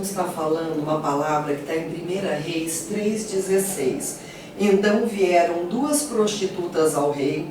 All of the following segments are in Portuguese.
vamos estar falando uma palavra que está em 1 Reis 3,16. Então vieram duas prostitutas ao rei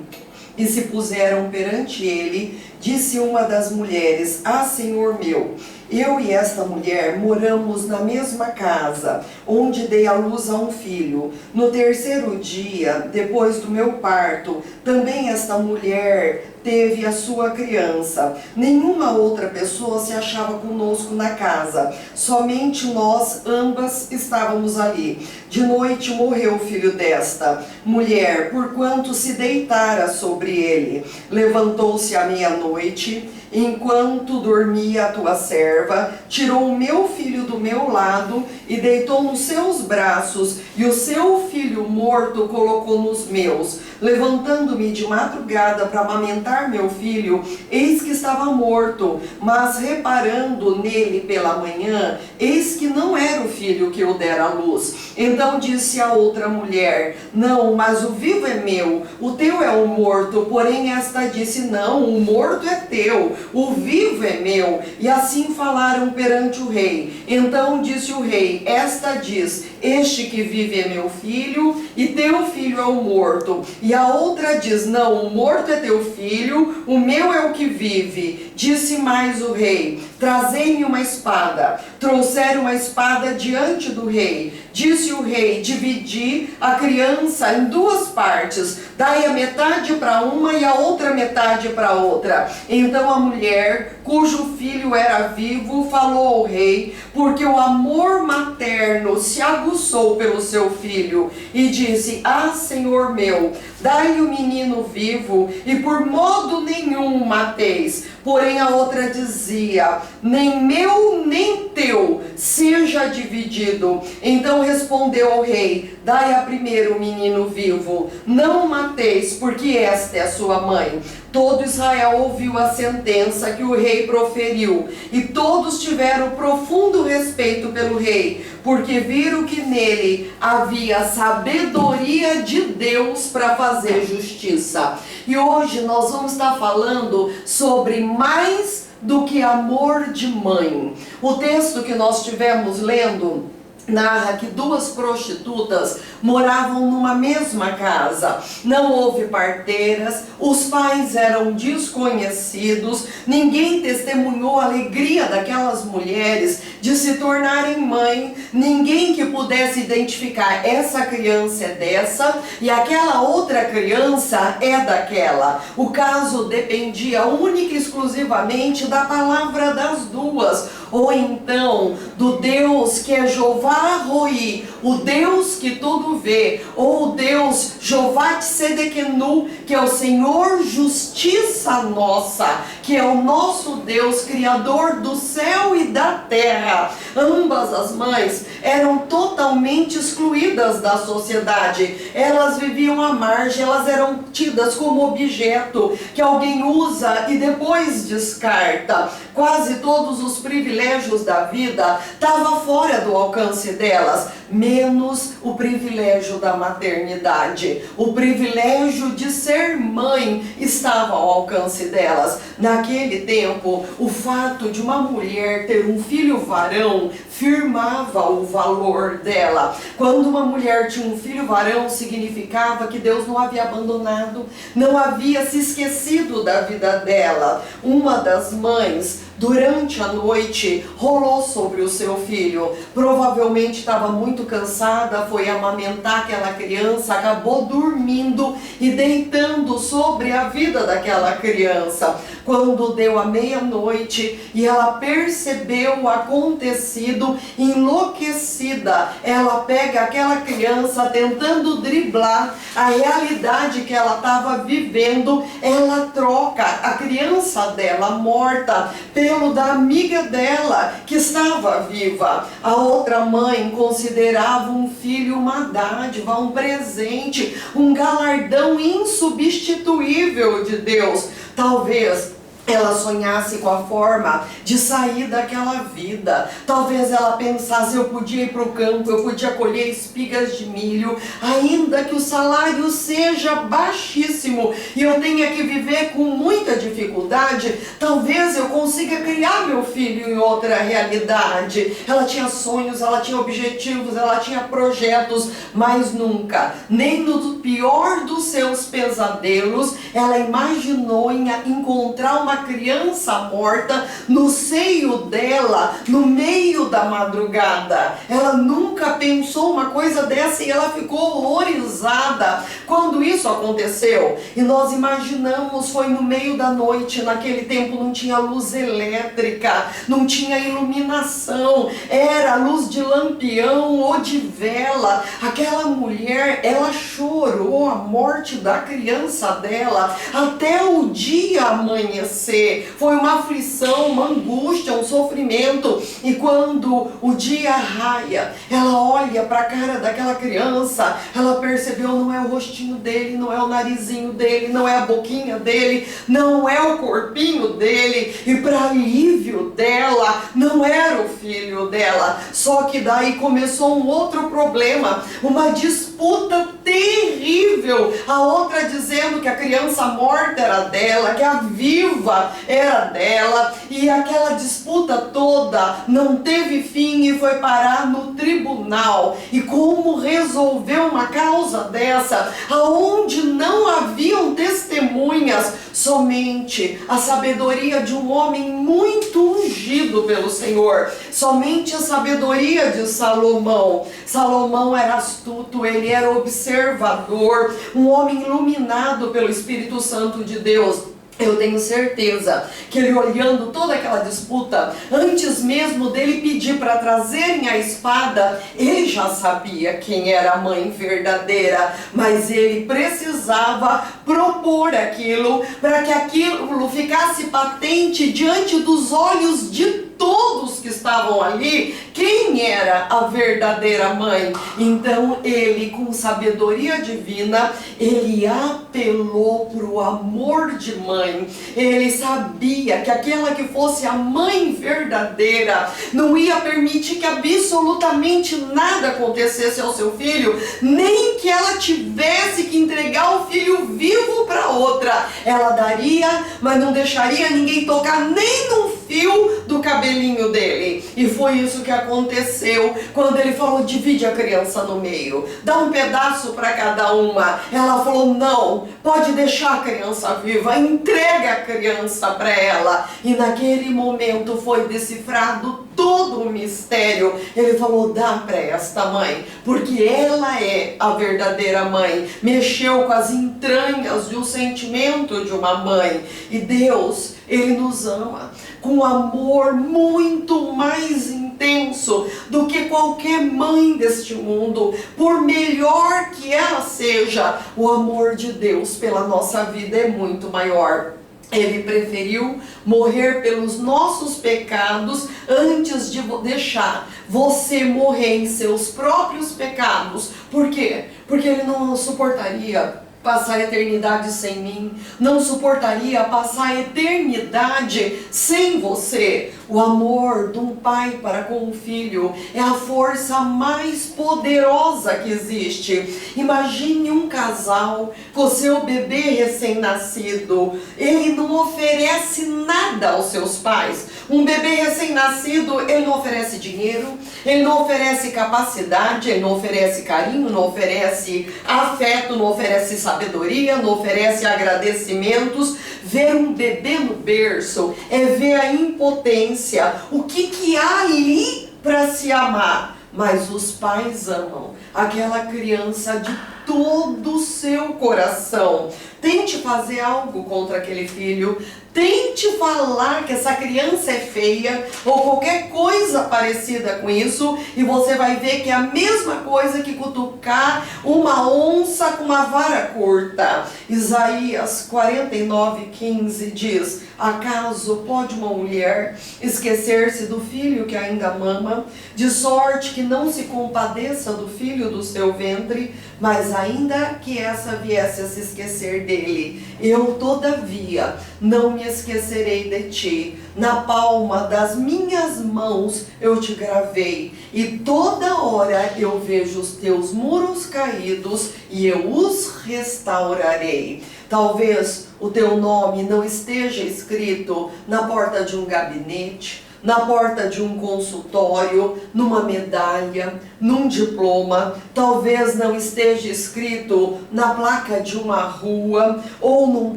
e se puseram perante ele. Disse uma das mulheres: Ah, senhor meu, eu e esta mulher moramos na mesma casa, onde dei à luz a um filho. No terceiro dia, depois do meu parto, também esta mulher teve a sua criança. Nenhuma outra pessoa se achava conosco na casa, somente nós ambas estávamos ali. De noite morreu o filho desta mulher, porquanto se deitara sobre ele. Levantou-se à meia-noite, enquanto dormia a tua serva, tirou o meu filho do meu lado e deitou nos seus braços, e o seu filho morto colocou nos meus. Levantando-me de madrugada para amamentar meu filho, eis que estava morto, mas reparando nele pela manhã, eis que não era o filho que eu dera à luz. Então disse a outra mulher: Não, mas o vivo é meu, o teu é o morto. Porém esta disse: Não, o morto é teu, o vivo é meu. E assim falaram perante o rei. Então disse o rei: Esta diz: Este que vive é meu filho, e teu filho é o morto. E a outra diz: Não, o morto é teu filho, o meu é o que vive. Disse mais o rei: Trazei-me uma espada. Trouxeram uma espada diante do rei. Disse o rei: Dividi a criança em duas partes, dai a metade para uma e a outra metade para outra. Então a mulher, cujo filho era vivo, falou ao rei, porque o amor materno se aguçou pelo seu filho, e disse: Ah, senhor meu, dai o menino vivo, e por modo nenhum o mateis. Porém a outra dizia: Nem meu nem teu seja dividido. Então respondeu ao rei: Dai a primeiro o menino vivo, não o mateis, porque esta é a sua mãe. Todo Israel ouviu a sentença que o rei proferiu, e todos tiveram profundo respeito pelo rei, porque viram que nele havia sabedoria de Deus para fazer justiça. E hoje nós vamos estar falando sobre mais do que amor de mãe. O texto que nós estivemos lendo narra que duas prostitutas moravam numa mesma casa. Não houve parteiras, os pais eram desconhecidos, ninguém testemunhou a alegria daquelas mulheres de se tornarem mãe, ninguém que pudesse identificar: essa criança é dessa e aquela outra criança é daquela. O caso dependia única e exclusivamente da palavra das duas, ou então do Deus que é Jeová Roi, o Deus que tudo vê, ou o Deus Jeová Tsedequenu, que é o Senhor justiça nossa, que é o nosso Deus, criador do céu e da terra. Ambas as mães eram totalmente excluídas da sociedade, elas viviam à margem, elas eram tidas como objeto que alguém usa e depois descarta. Quase todos os privilégios da vida estavam fora do alcance delas, menos o privilégio da maternidade. O privilégio de ser mãe estava ao alcance delas. Naquele tempo, o fato de uma mulher ter um filho varão firmava o valor dela. Quando uma mulher tinha um filho varão, significava que Deus não havia abandonado, não havia se esquecido da vida dela. Uma das mães, durante a noite, rolou sobre o seu filho. Provavelmente estava muito cansada, foi amamentar aquela criança, acabou dormindo e deitando sobre a vida daquela criança. Quando deu a meia-noite e ela percebeu o acontecido, enlouquecida, ela pega aquela criança tentando driblar a realidade que ela estava vivendo. Ela troca a criança dela morta pelo da amiga dela que estava viva. A outra mãe considerava um filho uma dádiva, um presente, um galardão insubstituível de Deus. Talvez ela sonhasse com a forma de sair daquela vida. Talvez ela pensasse: eu podia ir para o campo, eu podia colher espigas de milho, ainda que o salário seja baixíssimo e eu tenha que viver com muita dificuldade, talvez eu consiga criar meu filho em outra realidade. Ela tinha sonhos, ela tinha objetivos, ela tinha projetos, mas nunca, nem no pior dos seus pesadelos, ela imaginou em encontrar uma criança morta no seio dela, no meio da madrugada. Ela nunca pensou uma coisa dessa e ela ficou horrorizada quando isso aconteceu. E nós imaginamos, foi no meio da noite, naquele tempo não tinha luz elétrica, não tinha iluminação, era luz de lampião ou de vela. Aquela mulher, ela chorou a morte da criança dela até o dia amanhecer. Foi uma aflição, uma angústia, um sofrimento. E quando o dia raia, ela olha para a cara daquela criança, ela percebeu: não é o rostinho dele, não é o narizinho dele, não é a boquinha dele, não é o corpinho dele. E para alívio dela, não era o filho dela. Só que daí começou um outro problema, uma disputa terrível. A outra dizendo que a criança morta era dela, que a viva era dela, e aquela disputa toda não teve fim e foi parar no tribunal. E como resolver uma causa dessa, aonde não haviam testemunhas? Somente a sabedoria de um homem muito ungido pelo Senhor, somente a sabedoria de Salomão. Salomão era astuto, ele era observador, um homem iluminado pelo Espírito Santo de Deus. Eu tenho certeza que ele, olhando toda aquela disputa, antes mesmo dele pedir para trazerem a espada, ele já sabia quem era a mãe verdadeira, mas ele precisava propor aquilo para que aquilo ficasse patente diante dos olhos de todos que estavam ali, quem era a verdadeira mãe. Então ele, com sabedoria divina, ele apelou para o amor de mãe. Ele sabia que aquela que fosse a mãe verdadeira não ia permitir que absolutamente nada acontecesse ao seu filho, nem que ela tivesse que entregar o filho vivo para outra. Ela daria, mas não deixaria ninguém tocar nem num fio do cabelinho dele. E foi isso que aconteceu quando ele falou: divide a criança no meio, dá um pedaço para cada uma. Ela falou: não, pode deixar a criança viva, entrega a criança para ela. E naquele momento foi decifrado todo o mistério. Ele falou: dá para esta mãe, porque ela é a verdadeira mãe. Mexeu com as entranhas do sentimento de uma mãe. E Deus, Ele nos ama com amor muito mais intenso do que qualquer mãe deste mundo. Por melhor que ela seja, o amor de Deus pela nossa vida é muito maior. Ele preferiu morrer pelos nossos pecados antes de deixar você morrer em seus próprios pecados. Por quê? Porque ele não suportaria passar a eternidade sem mim, não suportaria passar a eternidade sem você. O amor de um pai para com um filho é a força mais poderosa que existe. Imagine um casal com seu bebê recém-nascido. Ele não oferece nada aos seus pais. Um bebê recém-nascido, ele não oferece dinheiro, ele não oferece capacidade, ele não oferece carinho, não oferece afeto, não oferece sabedoria, não oferece agradecimentos. Ver um bebê no berço é ver a impotência, o que há ali para se amar. Mas os pais amam aquela criança de todo o seu coração. Tente fazer algo contra aquele filho, tente falar que essa criança é feia ou qualquer coisa parecida com isso, e você vai ver que é a mesma coisa que cutucar uma onça com uma vara curta. Isaías 49:15 diz: acaso pode uma mulher esquecer-se do filho que ainda mama, de sorte que não se compadeça do filho do seu ventre? Mas ainda que essa viesse a se esquecer dele, eu todavia não me me esquecerei de ti. Na palma das minhas mãos eu te gravei. E toda hora eu vejo os teus muros caídos e eu os restaurarei. Talvez o teu nome não esteja escrito na porta de um gabinete, na porta de um consultório, numa medalha, num diploma. Talvez não esteja escrito na placa de uma rua, ou num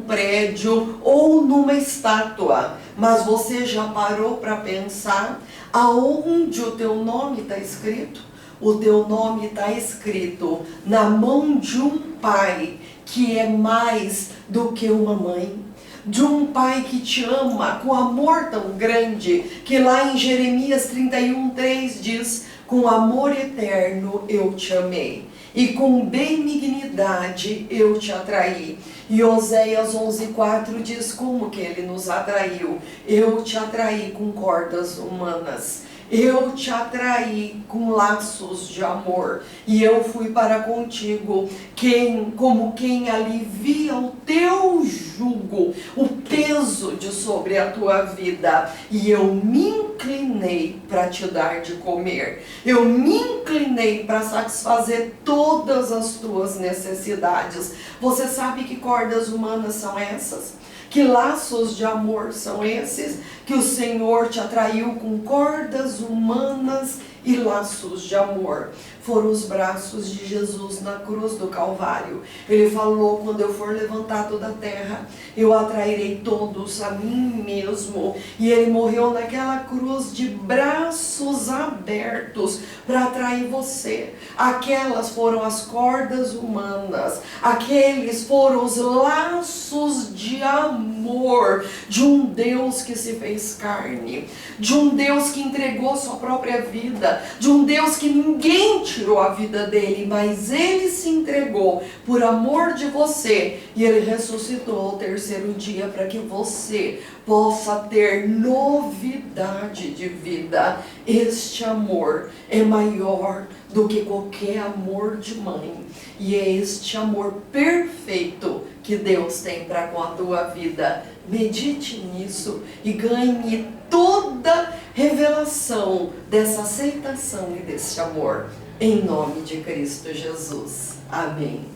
prédio, ou numa estátua. Mas você já parou para pensar aonde o teu nome está escrito? O teu nome está escrito na mão de um pai que é mais do que uma mãe. De um pai que te ama com amor tão grande, que lá em Jeremias 31:3 diz: com amor eterno eu te amei, e com benignidade eu te atraí. E Oséias 11:4 diz como que ele nos atraiu: eu te atraí com cordas humanas. Eu te atraí com laços de amor, e eu fui para contigo como quem alivia o teu jugo, o peso de sobre a tua vida. E eu me inclinei para te dar de comer. Eu me inclinei para satisfazer todas as tuas necessidades. Você sabe que cordas humanas são essas? Que laços de amor são esses? Que o Senhor te atraiu com cordas humanas e laços de amor. Foram os braços de Jesus na cruz do Calvário. Ele falou: quando eu for levantado da terra, eu atrairei todos a mim mesmo. E ele morreu naquela cruz de braços abertos para atrair você. Aquelas foram as cordas humanas. Aqueles foram os laços de amor de um Deus que se fez carne, de um Deus que entregou sua própria vida, de um Deus que ninguém tirou a vida dele, mas ele se entregou por amor de você, e ele ressuscitou ao terceiro dia para que você possa ter novidade de vida. Este amor é maior do que qualquer amor de mãe, e é este amor perfeito que Deus tem para com a tua vida. Medite nisso e ganhe toda revelação dessa aceitação e desse amor, em nome de Cristo Jesus. Amém.